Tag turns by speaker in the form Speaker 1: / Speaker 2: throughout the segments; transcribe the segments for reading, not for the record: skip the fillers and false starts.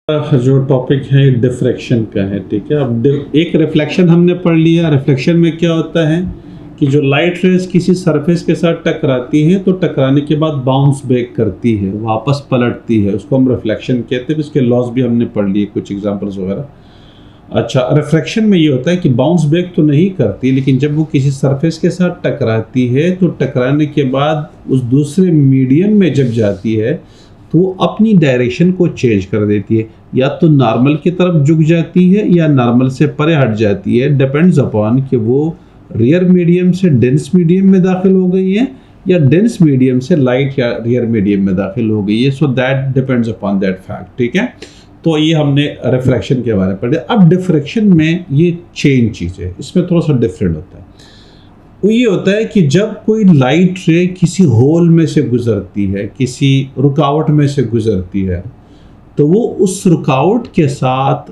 Speaker 1: जो टॉपिक है डिफ्रैक्शन का है, ठीक है। अब एक रिफ्लेक्शन हमने पढ़ लिया। रिफ्लेक्शन में क्या होता है कि जो लाइट रेज किसी सरफेस के साथ टकराती हैं तो टकराने के बाद बाउंस बैक करती है, वापस पलटती है, उसको हम रिफ्लेक्शन कहते हैं। इसके लॉज भी हमने पढ़ लिए, कुछ एग्जांपल्स वगैरह। अच्छा, रिफ्रैक्शन में ये होता है कि बाउंस बैक तो नहीं करती, लेकिन जब वो किसी सरफेस के साथ टकराती है तो टकराने के बाद उस दूसरे मीडियम में जब जाती है तो वो अपनी डायरेक्शन को चेंज कर देती है, या तो नॉर्मल की तरफ झुक जाती है या नॉर्मल से परे हट जाती है। डिपेंड्स अपॉन कि वो रियर मीडियम से डेंस मीडियम में दाखिल हो गई है या डेंस मीडियम से लाइट या रियर मीडियम में दाखिल हो गई है। So that depends upon that fact, ठीक है। तो ये हमने रिफ्रैक्शन के बारे में पढ़ा। अब डिफ्रैक्शन में ये चेंज चीज़ है, इसमें थोड़ा सा डिफरेंट होता है। वो ये होता है कि जब कोई लाइट रे किसी होल में से गुजरती है, किसी रुकावट में से गुजरती है, तो वो उस रुकावट के साथ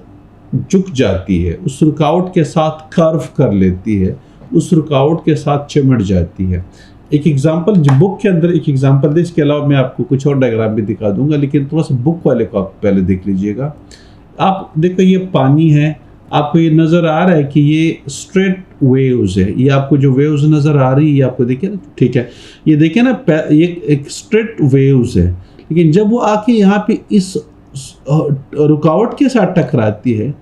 Speaker 1: झुक जाती है, उस रुकावट के साथ कर्व कर लेती है, उस रुकावट के साथ चिमट जाती है। एक एग्जांपल जो बुक के अंदर एक एग्जांपल दे, इसके अलावा मैं आपको कुछ और डायग्राम भी दिखा दूंगा, लेकिन थोड़ा सा बुक वाले को आप पहले देख लीजिएगा। आप देखो, ये पानी है, आपको ये नज़र आ रहा है कि ये स्ट्रेट वेव्स है। ये आपको जो वेव्स नज़र आ रही है, ये आपको देखिए ना, ठीक है। ये देखिए ना, ये एक स्ट्रेट वेव्स है, लेकिन जब वो आके यहाँ पे इस रुकावट के साथ टकराती है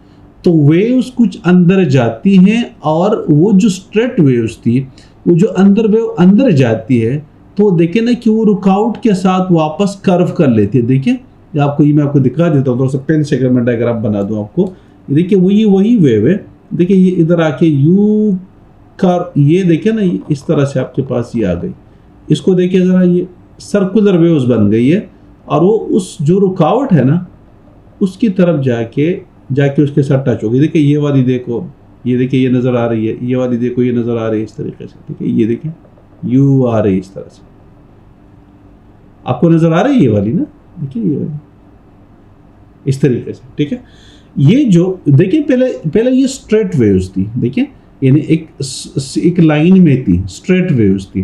Speaker 1: तो वेव्स कुछ अंदर जाती हैं, और वो जो स्ट्रेट वेव्स थी वो जो वेव अंदर जाती है, तो देखिए ना कि वो रुकावट के साथ वापस कर्व कर लेती है। देखिए आपको, ये मैं आपको दिखा देता हूँ, थोड़ा सा पेन से अगर मैं डायग्राम बना दूँ आपको। देखिए वही वेव है। देखिए ये इधर आके यू कर, ये देखिए ना, इस तरह से आपके पास ये आ गई। इसको देखिए ज़रा, ये सर्कुलर वेव्स बन गई है, और वो उस जो रुकावट है ना उसकी तरफ जाके उसके साथ टच होगी। देखिए ये वाली देखो, ये देखिए ये नज़र आ रही है, ये वाली देखो ये नज़र आ रही है इस तरीके से, ठीक है। ये देखिए यू आ रही है इस तरह से, आपको नज़र आ रही है ये वाली ना, देखिए ये वाली इस तरीके से, ठीक है। ये जो देखिए पहले ये स्ट्रेट वेव्स थी, देखिए यानी एक लाइन में थी, स्ट्रेट वेव्स थी,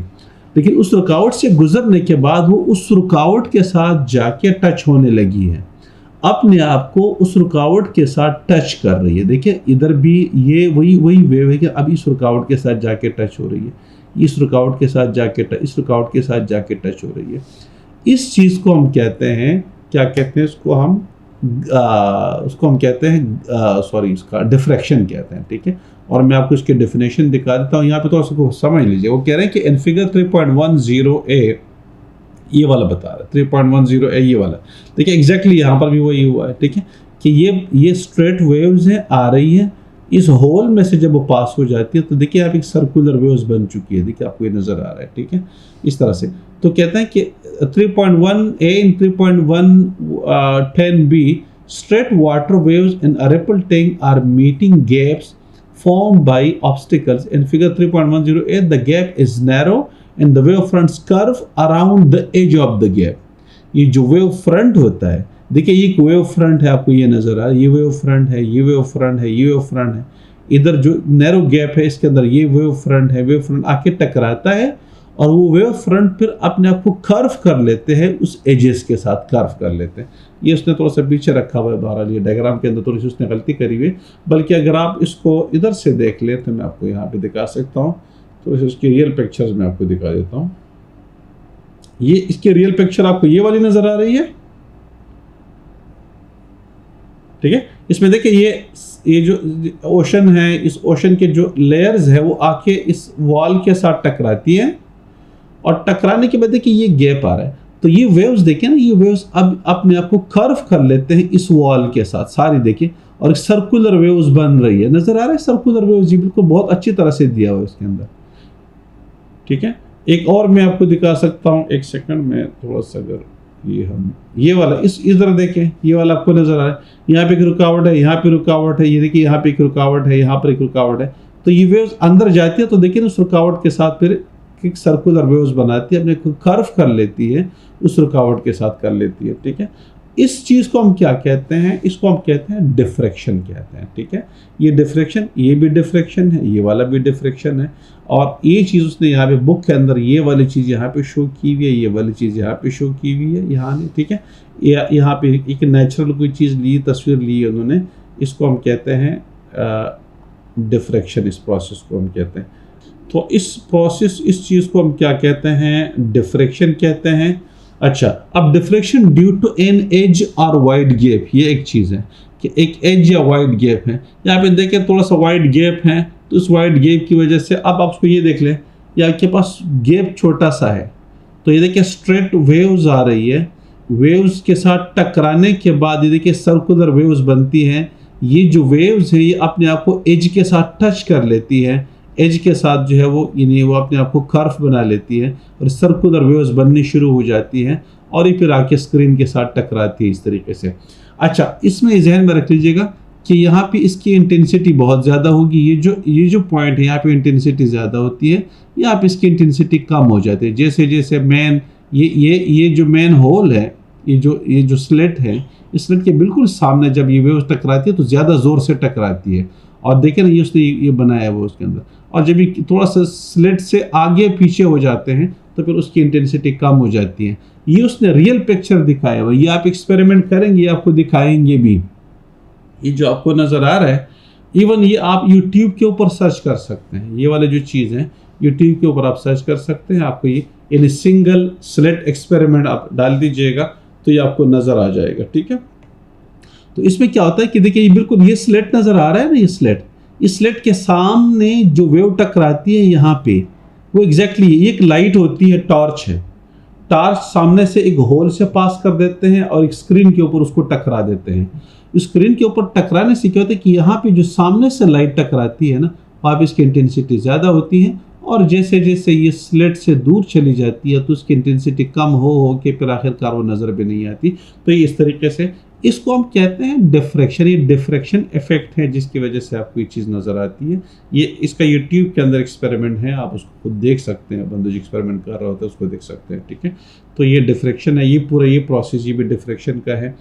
Speaker 1: लेकिन उस रुकावट से गुजरने के बाद वो उस रुकावट के साथ जाके टच होने लगी है, अपने आप को उस रुकावट के साथ टच कर रही है। देखिए इधर भी ये वही वेव है कि अब इस रुकावट के साथ जाके टच हो रही है, इस रुकावट के साथ जाके टच, इस रुकावट के साथ जाके टच हो रही है। इस चीज़ को हम कहते हैं, क्या कहते हैं उसको हम कहते हैं सॉरी, इसका डिफ्रैक्शन कहते हैं, ठीक है। और मैं आपको इसके डेफिनेशन दिखा देता हूँ यहाँ पे, तो उसको समझ लीजिए। वो कह रहे हैं कि इन फिगर 3.10a ये वाला बता रहा है, 3.10a ये वाला, देखिए एग्जैक्टली यहाँ पर भी वही हुआ है, ठीक है। कि ये स्ट्रेट वेव्स हैं, आ रही है इस होल में से, जब वो पास हो जाती है तो देखिए आप एक सर्कुलर वेव्स बन चुकी है, देखिए आपको ये नज़र आ रहा है, ठीक है, इस तरह से। तो कहते हैं कि 3.1a and 3.110b straight water waves in a ripple tank are meeting gaps formed by obstacles. In figure 3.108, the gap is narrow and the wave fronts curve around the edge of the gap. ये जो wave front होता है, देखिए ये wave front है, आपको ये नज़र आ रहा है, ये वेव फ्रंट है, ये वेव फ्रंट है, ये वेव फ्रंट है। इधर जो नैरो गैप है इसके अंदर ये वेव फ्रंट है, वेव फ्रंट आके टकराता है, और वो वेव फ्रंट फिर अपने आप को कर्व कर लेते हैं, उस एजेस के साथ कर्व कर लेते हैं। ये उसने थोड़ा सा पीछे रखा हुआ है, बहरहाल ये डायग्राम के अंदर थोड़ी सी उसने गलती करी हुई है। बल्कि अगर आप इसको इधर से देख लें तो मैं आपको यहाँ पे दिखा सकता हूँ, तो इसकी रियल पिक्चर्स मैं आपको दिखा देता हूँ। ये इसकी रियल पिक्चर आपको ये वाली नज़र आ रही है, ठीक है। इसमें देखिए ये जो ओशन है, इस ओशन के जो लेयर्स है वो आके इस वॉल के साथ टकराती है, और टकराने के बाद देखिए ये गैप आ रहा है। तो ये वेव्स देखिए ना, ये वेव्स अब अपने आप को कर्व कर लेते हैं इस वॉल के साथ सारी, देखिए, और एक सर्कुलर वेव्स बन रही है, नज़र आ रहा है सर्कुलर वेव्स, जी बिल्कुल बहुत अच्छी तरह से दिया हुआ है इसके अंदर, ठीक है। एक और मैं आपको दिखा सकता हूँ, एक सेकंड में थोड़ा सा, अगर ये वाला इधर देखें, ये वाला आपको नज़र आ रहा है, यहाँ पे एक रुकावट है, यहाँ पे रुकावट है, ये देखिए यहाँ पे एक रुकावट है, यहाँ पर एक रुकावट है। तो ये वेव्स अंदर जाती है, तो देखिए ना उस रुकावट के साथ फिर एक सर्कुलर वेव्स बनाती है, अपने को कर्व कर लेती है, उस रुकावट के साथ कर लेती है, ठीक है। इस चीज़ को हम क्या कहते हैं, इसको हम कहते हैं डिफ्रैक्शन कहते हैं, ठीक है। ये डिफ्रैक्शन, ये भी डिफ्रैक्शन है, ये वाला भी डिफ्रैक्शन है, और ये चीज़ उसने यहाँ पे बुक के अंदर ये वाली चीज़ यहाँ पे शो की हुई है, ये वाली चीज़ यहाँ पे शो की हुई है, यहाँ नहीं, ठीक है। यहाँ पे एक नेचुरल कोई चीज़ ली, तस्वीर ली है उन्होंने, इसको हम कहते हैं डिफ्रैक्शन, इस प्रोसेस को हम कहते हैं। तो इस प्रोसेस, इस चीज़ को हम क्या कहते हैं, डिफ्रैक्शन कहते हैं। अच्छा, अब diffraction due to an edge और वाइड गैप, ये एक चीज़ है कि एक एज या वाइड गैप है। यहाँ पे देखें थोड़ा सा वाइड गैप है, तो उस वाइड गैप की वजह से अब आप उसको ये देख लें, या आपके पास गैप छोटा सा है, तो ये देखिए स्ट्रेट वेव्स आ रही है, वेव्स के साथ टकराने के बाद ये देखिए सर्कुलर वेव्स बनती हैं। ये जो वेव्स है ये अपने आप को एज के साथ टच कर लेती है, एज के साथ जो है वो यानी वो अपने आप को कर्व बना लेती है और सर्कुलर वेव्स बननी शुरू हो जाती हैं, और ये फिर आके स्क्रीन के साथ टकराती है इस तरीके से। अच्छा, इसमें जहन में रख लीजिएगा कि यहाँ पे इसकी इंटेंसिटी बहुत ज़्यादा होगी। ये जो पॉइंट है यहाँ पे इंटेंसिटी ज़्यादा होती है, यहाँ पे इसकी इंटेंसिटी कम हो जाती है। जैसे जैसे मेन ये जो मेन होल है, ये जो स्लिट है, इस स्लिट के बिल्कुल सामने जब ये वेव टकराती है तो ज़्यादा ज़ोर से टकराती है, और देखें ना ये उसने ये बनाया हुआ उसके अंदर, और जब ये थोड़ा सा स्लिट से आगे पीछे हो जाते हैं तो फिर उसकी इंटेंसिटी कम हो जाती है। ये उसने रियल पिक्चर दिखाया हुआ, ये आप एक्सपेरिमेंट करेंगे, ये आपको दिखाएंगे भी। ये जो आपको नज़र आ रहा है, इवन ये आप यूट्यूब के ऊपर सर्च कर सकते हैं, ये वाले जो चीज़ हैं यूट्यूब के ऊपर आप सर्च कर सकते हैं, आपको ये इन सिंगल स्लिट एक्सपेरिमेंट आप डाल दीजिएगा तो ये आपको नज़र आ जाएगा, ठीक है। तो इसमें क्या होता है कि देखिए ये बिल्कुल ये स्लिट नज़र आ रहा है ना, ये स्लिट, इस स्लिट के सामने जो वेव टकराती है यहाँ पे, वो एग्जैक्टली ये एक लाइट होती है, टॉर्च है, टॉर्च सामने से एक होल से पास कर देते हैं और एक स्क्रीन के ऊपर उसको टकरा देते हैं। स्क्रीन के ऊपर टकराने से क्या होता है कि यहाँ पे जो सामने से लाइट टकराती है ना, वहाँ पे इसकी इंटेंसिटी ज़्यादा होती है, और जैसे जैसे ये स्लिट से दूर चली जाती है तो उसकी इंटेंसिटी कम हो के फिर आखिरकार वो नज़र भी नहीं आती। तो ये इस तरीके से इसको हम कहते हैं डिफ्रैक्शन। ये डिफ्रैक्शन इफेक्ट है जिसकी वजह से आपको ये चीज़ नज़र आती है। ये इसका यूट्यूब के अंदर एक्सपेरिमेंट है, आप उसको खुद देख सकते हैं, बंदा जो एक्सपेरिमेंट कर रहा होता है उसको देख सकते हैं, ठीक है। तो ये डिफ्रैक्शन है, ये पूरा ये प्रोसेस ये भी डिफ्रैक्शन का है।